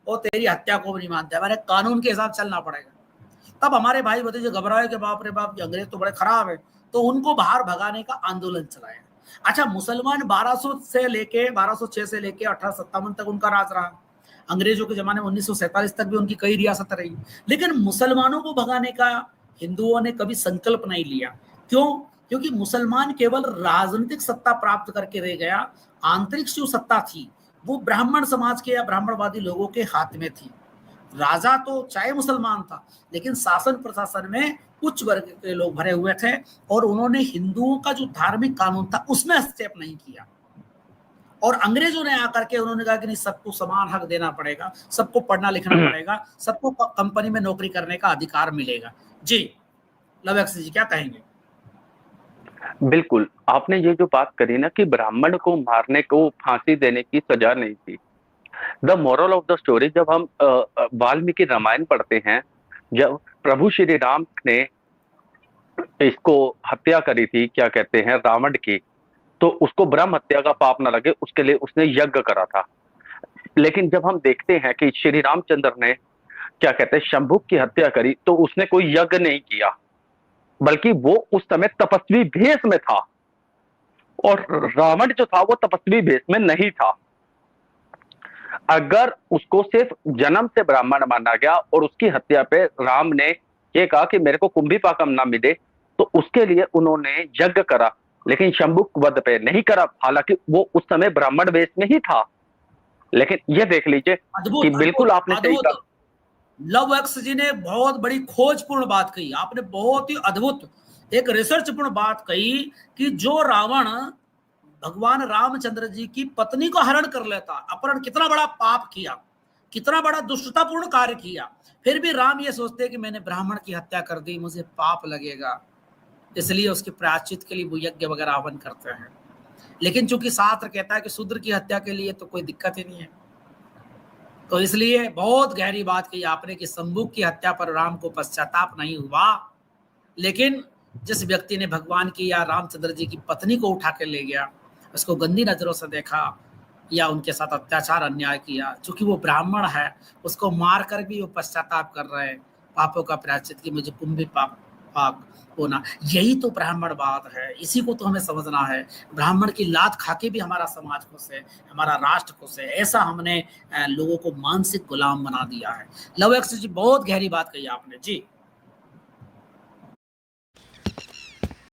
वो तेरी हत्या को भी नहीं मानते, हमारे कानून के हिसाब चलना पड़ेगा। तब हमारे भाई भतीजे घबराए कि बाप रे बाप, अंग्रेज तो बड़े खराब है, तो उनको बाहर भगाने का आंदोलन चलाया। अच्छा, मुसलमान 1206 से लेके 1857 तक उनका राज रहा। अंग्रेजों के जमाने में 1947 तक भी उनकी कई रियासत रही, लेकिन मुसलमानों को भगाने का हिंदुओं ने कभी संकल्प नहीं लिया। क्यों? क्योंकि मुसलमान केवल राजनीतिक सत्ता प्राप्त करके रह गया, आंतरिक जो सत्ता थी वो ब्राह्मण समाज के या ब्राह्मणवादी लोगों के हाथ में थी। राजा तो चाहे मुसलमान था, लेकिन शासन प्रशासन में उच्च वर्ग के लोग भरे हुए थे, और उन्होंने हिंदुओं का जो धार्मिक कानून था उसमें हस्तक्षेप नहीं किया। और अंग्रेजों ने आकर के उन्होंने कहा कि नहीं, सबको समान हक देना पड़ेगा, सबको पढ़ना लिखना पड़ेगा, सबको कंपनी में नौकरी करने का अधिकार मिलेगा। जी लवैक्स जी क्या कहेंगे? बिल्कुल, आपने ये जो बात करी ना कि ब्राह्मण को मारने को फांसी देने की सजा नहीं थी। The moral of the story, जब हम वाल्मीकि रामायण पढ़ते हैं, जब प्रभु श्री राम ने इसको हत्या करी थी, क्या कहते हैं, रावण की, तो उसको ब्रह्म हत्या का पाप न लगे उसके लिए उसने यज्ञ करा था। लेकिन जब हम देखते हैं कि श्री रामचंद्र ने, क्या कहते हैं, शंभुक की हत्या करी, तो उसने कोई यज्ञ नहीं किया, बल्कि वो उस समय तपस्वी भेष में था, और रावण जो था वो तपस्वी भेष में नहीं था। अगर उसको सिर्फ जन्म से ब्राह्मण माना गया और उसकी हत्या पे राम ने ये कहा कि मेरे को कुंभी पाकम ना मिले, तो उसके लिए उन्होंने यज्ञ करा, लेकिन शंभुक वध पे नहीं करा, हालांकि वो उस समय ब्राह्मण वेश में ही था। लेकिन ये देख लीजिए कि बिल्कुल आपने सही कहा। लवैक्स जी ने बहुत बड़ी खोजपूर्ण बात कही, आपने बहुत ही अद्भुत एक रिसर्चपूर्ण बात कही कि जो रावण भगवान रामचंद्र जी की पत्नी को हरण कर लेता, अपहरण, कितना बड़ा पाप किया, कितना बड़ा दुष्टतापूर्ण कार्य किया, फिर भी राम ये सोचते कि मैंने ब्राह्मण की हत्या कर दी, मुझे पाप लगेगा, इसलिए उसके प्रायश्चित के लिए वो यज्ञ वगैरह हवन करते हैं। लेकिन चूंकि शास्त्र कहता है कि शूद्र की हत्या के लिए तो कोई दिक्कत ही नहीं है, तो इसलिए बहुत गहरी बात कही आपने कि शंभुक की हत्या पर राम को पश्चाताप नहीं हुआ, लेकिन जिस व्यक्ति ने भगवान की या रामचंद्र जी की पत्नी को उठा के ले गया, उसको गंदी नजरों से देखा या उनके साथ अत्याचार अन्याय किया, चूंकि वो ब्राह्मण है, उसको मार कर भी वो पश्चाताप कर रहे हैं पापों का प्रायश्चित कि मुझे कुंभी पाप होना। यही तो ब्राह्मणवाद है, इसी को तो हमें समझना है। ब्राह्मण की लात खाके भी हमारा समाज खुश है, हमारा राष्ट्र खुश है, ऐसा हमने लोगों को मानसिक गुलाम बना दिया है। लवैक्स जी बहुत गहरी बात कही आपने। जी